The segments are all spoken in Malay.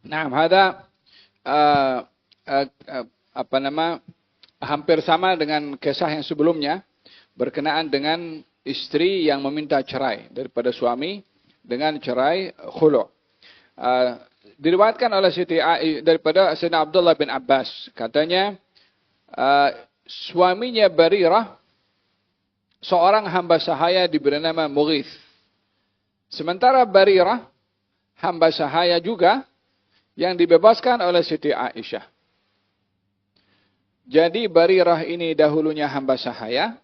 Nah, ada hampir sama dengan kisah yang sebelumnya berkenaan dengan istri yang meminta cerai daripada suami dengan cerai khulu'. Diriwayatkan oleh daripada Sayyidina Abdullah bin Abbas, katanya suaminya Barirah seorang hamba sahaya diberi nama Mughith. Sementara Barirah hamba sahaya juga yang dibebaskan oleh Siti Aisyah. Jadi Barirah ini dahulunya hamba sahaya,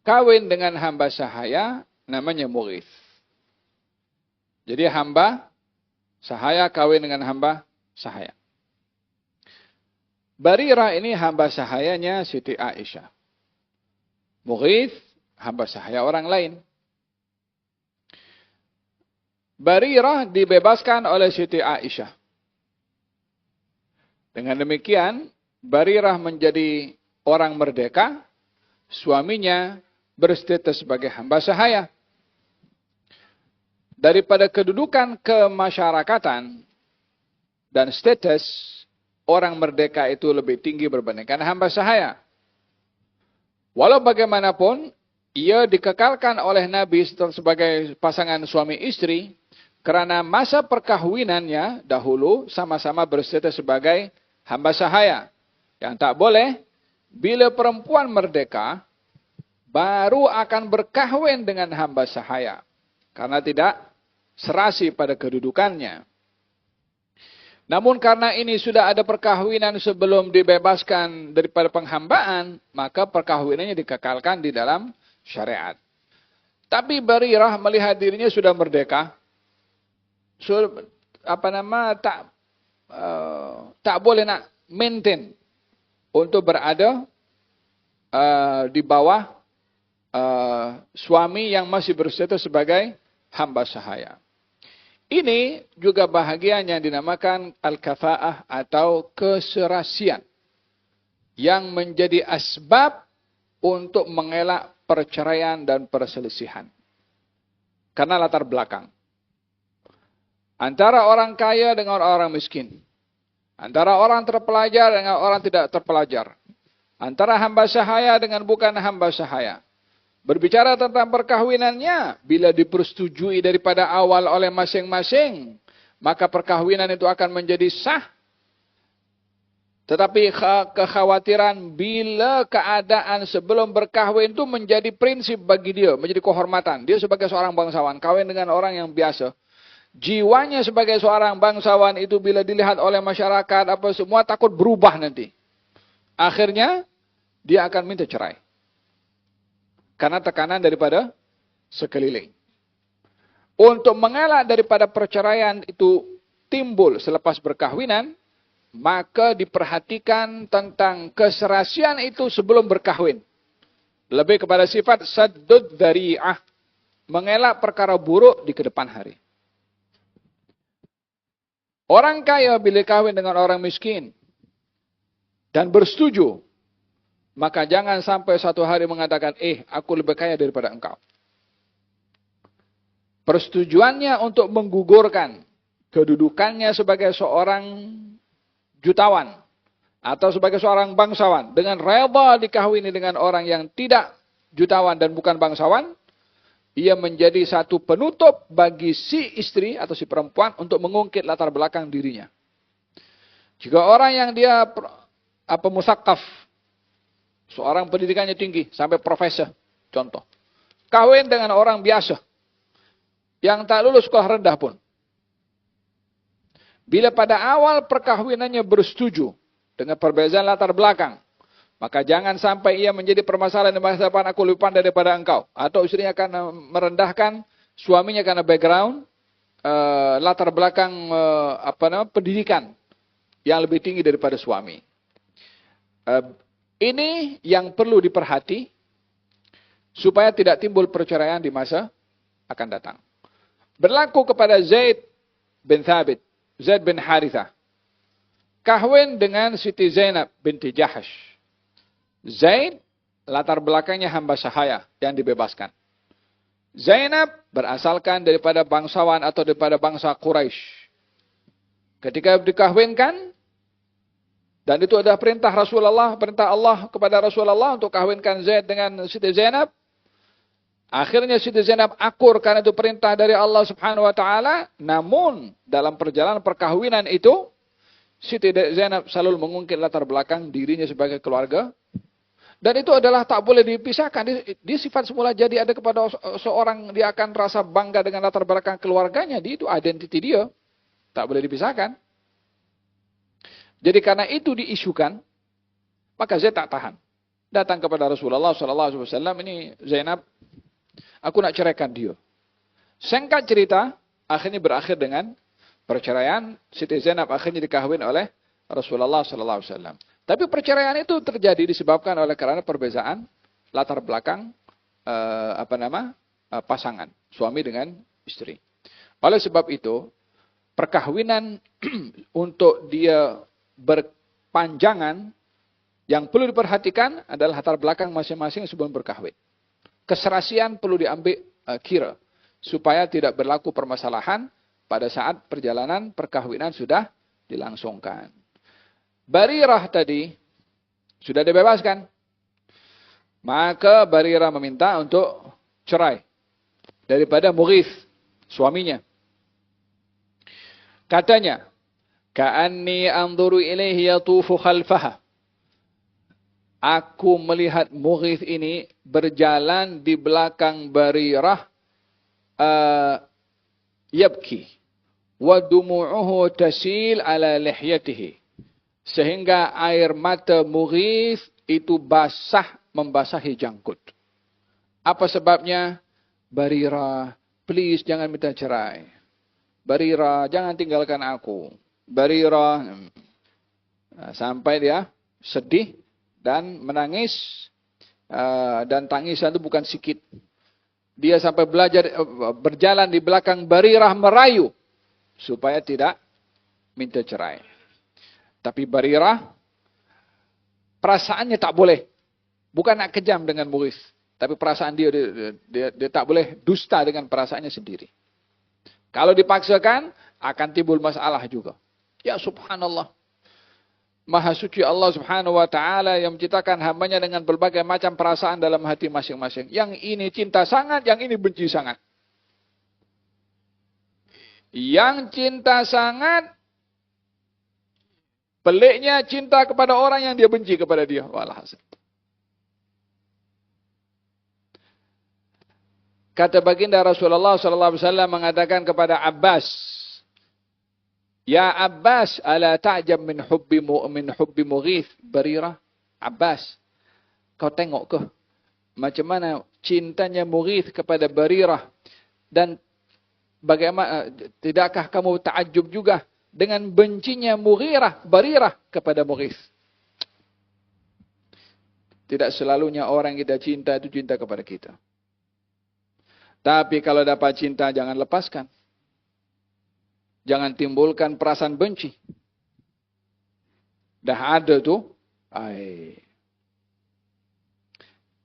kawin dengan hamba sahaya namanya Mughith. Jadi hamba sahaya kawin dengan hamba sahaya. Barirah ini hamba sahayanya Siti Aisyah. Mughith hamba sahaya orang lain. Barirah dibebaskan oleh Siti Aisyah. Dengan demikian, Barirah menjadi orang merdeka, suaminya berstatus sebagai hamba sahaya. Daripada kedudukan kemasyarakatan dan status, orang merdeka itu lebih tinggi berbandingkan hamba sahaya. Walau bagaimanapun, ia dikekalkan oleh Nabi sebagai pasangan suami istri, karena masa perkahwinannya dahulu sama-sama berstatus sebagai hamba sahaya. Yang tak boleh, bila perempuan merdeka, baru akan berkahwin dengan hamba sahaya. Karena tidak serasi pada kedudukannya. Namun karena ini sudah ada perkahwinan sebelum dibebaskan daripada penghambaan, maka perkahwinannya dikekalkan di dalam syariat. Tapi Barirah melihat dirinya sudah merdeka, tak boleh nak maintain untuk berada di bawah suami yang masih berstatus sebagai hamba sahaya. Ini juga bahagian yang dinamakan al-kafa'ah atau keserasian yang menjadi asbab untuk mengelak perceraian dan perselisihan. Karena latar belakang. Antara orang kaya dengan orang miskin. Antara orang terpelajar dengan orang tidak terpelajar. Antara hamba sahaya dengan bukan hamba sahaya. Berbicara tentang perkahwinannya, bila dipersetujui daripada awal oleh masing-masing, maka perkahwinan itu akan menjadi sah. Tetapi kekhawatiran bila keadaan sebelum berkahwin itu menjadi prinsip bagi dia, menjadi kehormatan. Dia sebagai seorang bangsawan, kawin dengan orang yang biasa. Jiwanya sebagai seorang bangsawan itu bila dilihat oleh masyarakat, apa semua takut berubah nanti. Akhirnya, dia akan minta cerai. Karena tekanan daripada sekeliling. Untuk mengelak daripada perceraian itu timbul selepas berkahwinan, maka diperhatikan tentang keserasian itu sebelum berkahwin. Lebih kepada sifat saddud dzari'ah, mengelak perkara buruk di kedepan hari. Orang kaya bila kawin dengan orang miskin dan bersetuju, maka jangan sampai satu hari mengatakan, aku lebih kaya daripada engkau. Persetujuannya untuk menggugurkan kedudukannya sebagai seorang jutawan atau sebagai seorang bangsawan dengan rela dikahwini dengan orang yang tidak jutawan dan bukan bangsawan, ia menjadi satu penutup bagi si istri atau si perempuan untuk mengungkit latar belakang dirinya. Jika orang yang dia musaqqaf, seorang pendidikannya tinggi, sampai profesor, contoh. Kawin dengan orang biasa, yang tak lulus sekolah rendah pun. Bila pada awal perkahwinannya bersetuju dengan perbezaan latar belakang, maka jangan sampai ia menjadi permasalahan di masa depan, aku lebih pandai daripada engkau. Atau istrinya akan merendahkan suaminya karena background, latar belakang pendidikan yang lebih tinggi daripada suami. Ini yang perlu diperhati supaya tidak timbul perceraian di masa akan datang. Berlaku kepada Zaid bin Thabit, Zaid bin Harithah. Kahwin dengan Siti Zainab binti Jahash. Zaid latar belakangnya hamba sahaya yang dibebaskan. Zainab berasalkan daripada bangsawan atau daripada bangsa Quraisy. ketika dikahwinkan, dan itu adalah perintah Rasulullah, perintah Allah kepada Rasulullah untuk kahwinkan Zaid dengan Siti Zainab. Akhirnya Siti Zainab akur karena itu perintah dari Allah Subhanahu wa taala. Namun dalam perjalanan perkahwinan itu, Siti Zainab selalu mengungkit latar belakang dirinya sebagai keluarga. Dan itu adalah tak boleh dipisahkan. Dia sifat semula jadi ada kepada seorang, dia akan rasa bangga dengan latar belakang keluarganya. Itu identiti dia. Tak boleh dipisahkan. Jadi karena itu diisukan, maka Zaid tak tahan. Datang kepada Rasulullah SAW, ini Zainab, aku nak ceraikan dia. Singkat cerita, akhirnya berakhir dengan perceraian. Siti Zainab akhirnya dikahwin oleh Rasulullah SAW. Tapi perceraian itu terjadi disebabkan oleh karena perbezaan latar belakang pasangan suami dengan istri. Oleh sebab itu, perkahwinan untuk dia berpanjangan, yang perlu diperhatikan adalah latar belakang masing-masing sebelum berkahwin. Keserasian perlu diambil kira supaya tidak berlaku permasalahan pada saat perjalanan perkahwinan sudah dilangsungkan. Barirah tadi sudah dibebaskan. Maka Barirah meminta untuk cerai daripada Mughith, suaminya. Katanya, "Ka'anni anzuru ilaihi yatufu khalfaha." Aku melihat Mughith ini berjalan di belakang Barirah, yabki wa dumu'uhu tasil ala lihyatihi. Sehingga air mata Mughith itu basah, membasahi jangkut. Apa sebabnya? Barirah, please jangan minta cerai. Barirah, jangan tinggalkan aku. Barirah, sampai dia sedih dan menangis. Dan tangisan itu bukan sikit. Dia sampai berjalan di belakang Barirah merayu supaya tidak minta cerai. Tapi Barirah, perasaannya tak boleh. Bukan nak kejam dengan Mughith. Tapi perasaan dia tak boleh dusta dengan perasaannya sendiri. Kalau dipaksakan, akan timbul masalah juga. Ya subhanallah. Maha suci Allah subhanahu wa ta'ala yang menciptakan hambanya dengan berbagai macam perasaan dalam hati masing-masing. Yang ini cinta sangat, yang ini benci sangat. Yang cinta sangat, peliknya cinta kepada orang yang dia benci kepada dia. Walhasil. Kata baginda Rasulullah SAW mengatakan kepada Abbas, "Ya Abbas, ala ta'jab min hubbi Mughith Barirah?" Abbas, kau tengok ke macam mana cintanya Mughith kepada Barirah, dan bagaimana tidakkah kamu takjub juga dengan bencinya Barirah kepada Mughith? Tidak selalunya orang kita cinta itu cinta kepada kita. Tapi kalau dapat cinta jangan lepaskan. Jangan timbulkan perasaan benci. Dah ada tuh.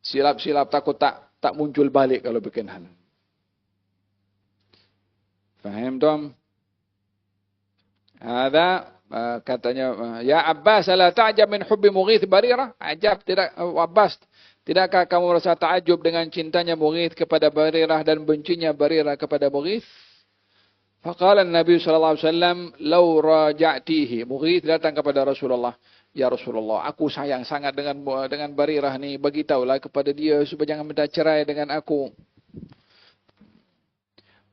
Silap-silap takut tak muncul balik kalau bikin hal. Faham tom? Ada katanya, "Ya Abbas, ala ta'jab min hubbi Mughith Barirah?" Ajab, tidak Abbas. Tidakkah kamu merasa takjub dengan cintanya Mughith kepada Barirah dan bencinya Barirah kepada Mughith? Faqala Nabi SAW, "Law raja'tihi." Mughith datang kepada Rasulullah. "Ya Rasulullah, aku sayang sangat dengan Barirah ni. Beritahulah kepada dia supaya jangan minta cerai dengan aku."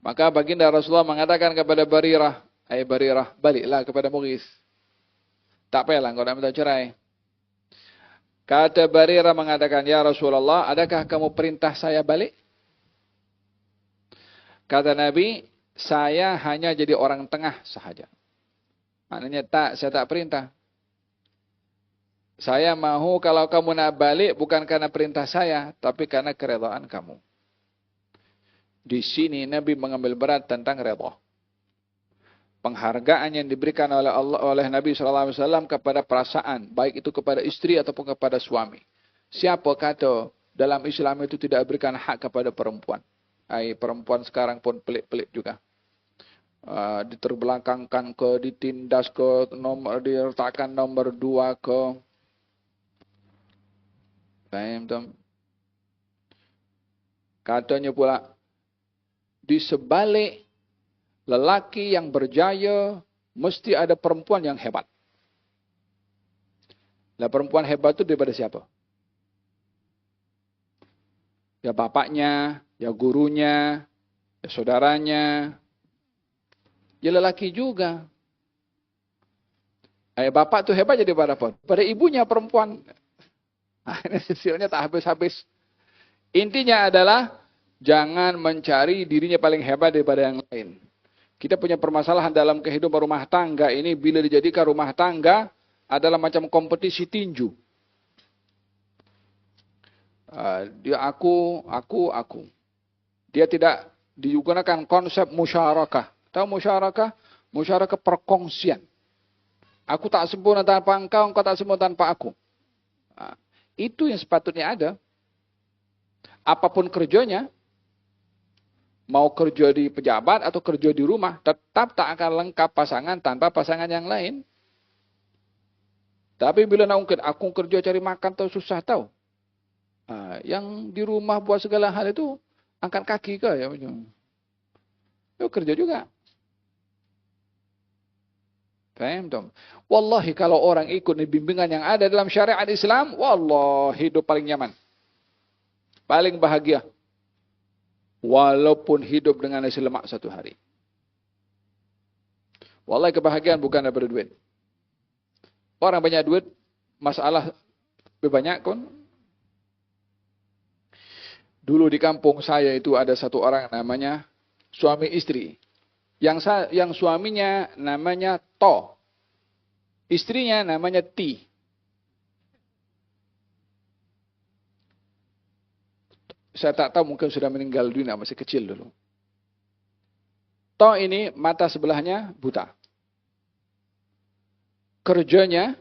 Maka baginda Rasulullah mengatakan kepada Barirah, Barirah, baliklah kepada Mughith. Tak payahlah kau nak minta cerai. Kata Barirah mengatakan, "Ya Rasulullah, adakah kamu perintah saya balik?" Kata Nabi, "Saya hanya jadi orang tengah sahaja." Maknanya saya tak perintah. Saya mahu kalau kamu nak balik bukan karena perintah saya, tapi karena keredaan kamu. Di sini Nabi mengambil berat tentang redha. Penghargaan yang diberikan oleh Nabi SAW kepada perasaan, baik itu kepada istri ataupun kepada suami. Siapa kata dalam Islam itu tidak berikan hak kepada perempuan? Perempuan sekarang pun pelik-pelik juga. diterbelakangkan ke, ditindas ke, diletakkan nomor 2 ke. Paham tak? Katanya pula, di sebalik lelaki yang berjaya, mesti ada perempuan yang hebat. Lah perempuan hebat itu daripada siapa? Ya bapaknya, ya gurunya, ya saudaranya, ya lelaki juga. Bapak tuh hebat jadi pada apa? Pada ibunya perempuan. Ini hasilnya tak habis-habis. Intinya adalah jangan mencari dirinya paling hebat daripada yang lain. Kita punya permasalahan dalam kehidupan rumah tangga ini bila dijadikan rumah tangga adalah macam kompetisi tinju. Dia aku. Dia tidak digunakan konsep musyarakah. Tahu musyarakah? Musyarakah perkongsian. Aku tak sempurna tanpa engkau, engkau tak sempurna tanpa aku. Itu yang sepatutnya ada. Apapun kerjanya, mau kerja di pejabat atau kerja di rumah, tetap tak akan lengkap pasangan tanpa pasangan yang lain. Tapi bila nak ungkit, aku kerja cari makan tahu susah tahu. Yang di rumah buat segala hal itu, angkat kaki ke ya? Yo kerja juga. Paham dong? Wallahi kalau orang ikut bimbingan yang ada dalam syariat Islam, wallahi hidup paling nyaman. Paling bahagia. Walaupun hidup dengan nasi lemak satu hari. Wallahi kebahagiaan bukan daripada duit. Orang banyak duit, masalah lebih banyak pun. Dulu di kampung saya itu ada satu orang namanya suami istri. Yang suaminya namanya To. Istrinya namanya Ti. Saya tak tahu mungkin sudah meninggal dunia masih kecil dulu. To ini mata sebelahnya buta. Kerjanya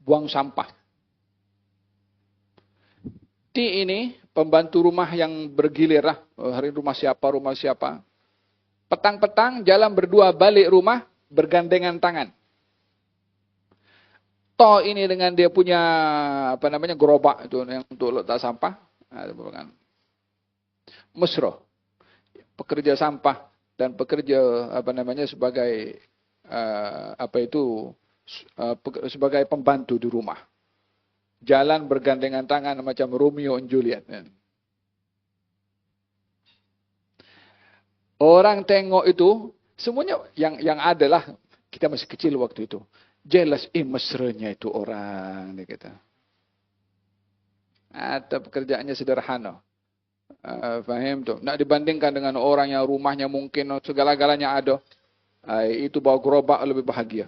buang sampah. Ti ini pembantu rumah yang bergilir lah. Hari rumah siapa. Petang-petang jalan berdua balik rumah bergandengan tangan. To ini dengan dia punya gerobak itu yang untuk letak sampah. Mesra. Pekerja sampah dan pekerja sebagai sebagai pembantu di rumah. Jalan bergandengan tangan macam Romeo and Juliet. Orang tengok itu, semuanya yang adalah, kita masih kecil waktu itu. Jelas mesranya itu orang. Dia kata. Atau pekerjaannya sederhana. Faham tu? Nak dibandingkan dengan orang yang rumahnya mungkin segala-galanya ada. Itu bawa gerobak lebih bahagia.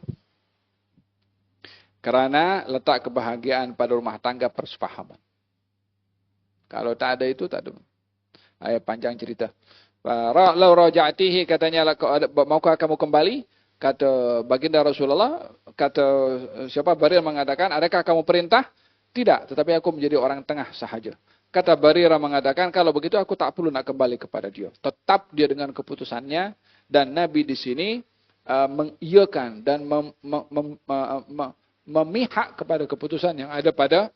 Karena letak kebahagiaan pada rumah tangga persefahaman. Kalau tak ada itu, tak ada. Panjang cerita. Lau raja'tihi katanya, maukah kamu kembali? Kata baginda Rasulullah, kata siapa Barir mengatakan, adakah kamu perintah? Tidak, tetapi aku menjadi orang tengah sahaja. Kata Barirah mengatakan, kalau begitu aku tak perlu nak kembali kepada dia. Tetap dia dengan keputusannya, dan Nabi di sini mengiyakan dan memihak kepada keputusan yang ada pada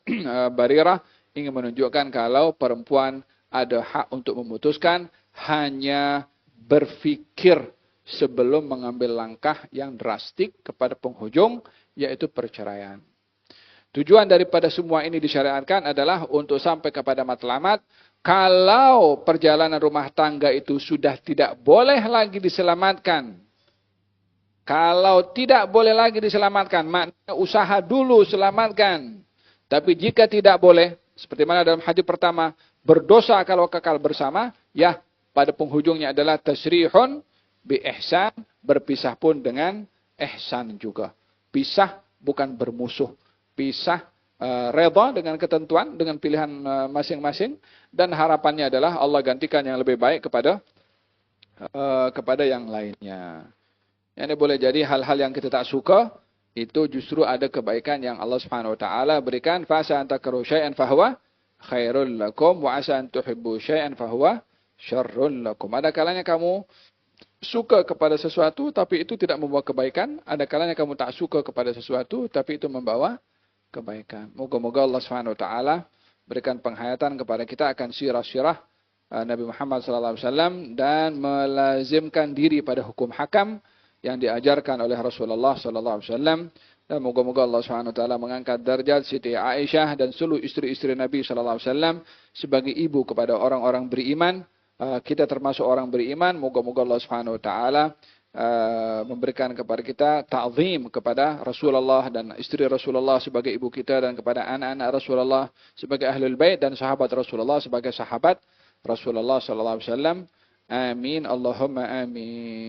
Barirah, ingin menunjukkan kalau perempuan ada hak untuk memutuskan, hanya berfikir sebelum mengambil langkah yang drastik kepada penghujung, yaitu perceraian. Tujuan daripada semua ini disyariatkan adalah untuk sampai kepada matlamat. Kalau perjalanan rumah tangga itu sudah tidak boleh lagi diselamatkan. Kalau tidak boleh lagi diselamatkan, maknanya usaha dulu selamatkan. Tapi jika tidak boleh, seperti mana dalam hadis pertama, berdosa kalau kekal bersama, ya pada penghujungnya adalah tasrihun bi ihsan, berpisah pun dengan ihsan juga. Pisah bukan bermusuh. Pisah redha dengan ketentuan, dengan pilihan masing-masing, dan harapannya adalah Allah gantikan yang lebih baik kepada yang lainnya. Ini boleh jadi hal-hal yang kita tak suka, itu justru ada kebaikan yang Allah Subhanahu wa taala berikan. Fa asa an takrahu syai'an fa huwa khairul lakum wa asa an tuhibbu syai'an fa huwa syarrul lakum. Ada kalanya kamu suka kepada sesuatu tapi itu tidak membawa kebaikan. Ada kalanya kamu tak suka kepada sesuatu tapi itu membawa kebaikan. Moga-moga Allah Subhanahu wa taala berikan penghayatan kepada kita akan sirah-sirah Nabi Muhammad SAW dan melazimkan diri pada hukum hakam yang diajarkan oleh Rasulullah SAW. Dan moga-moga Allah Subhanahu wa taala mengangkat darjat Siti Aisyah dan seluruh istri-istri Nabi SAW sebagai ibu kepada orang-orang beriman. Kita termasuk orang beriman. Moga-moga Allah Subhanahu wa taala memberikan kepada kita ta'zim kepada Rasulullah dan istri Rasulullah sebagai ibu kita dan kepada anak-anak Rasulullah sebagai ahlul bait dan sahabat Rasulullah sebagai sahabat Rasulullah sallallahu alaihi wasallam. Amin Allahumma amin.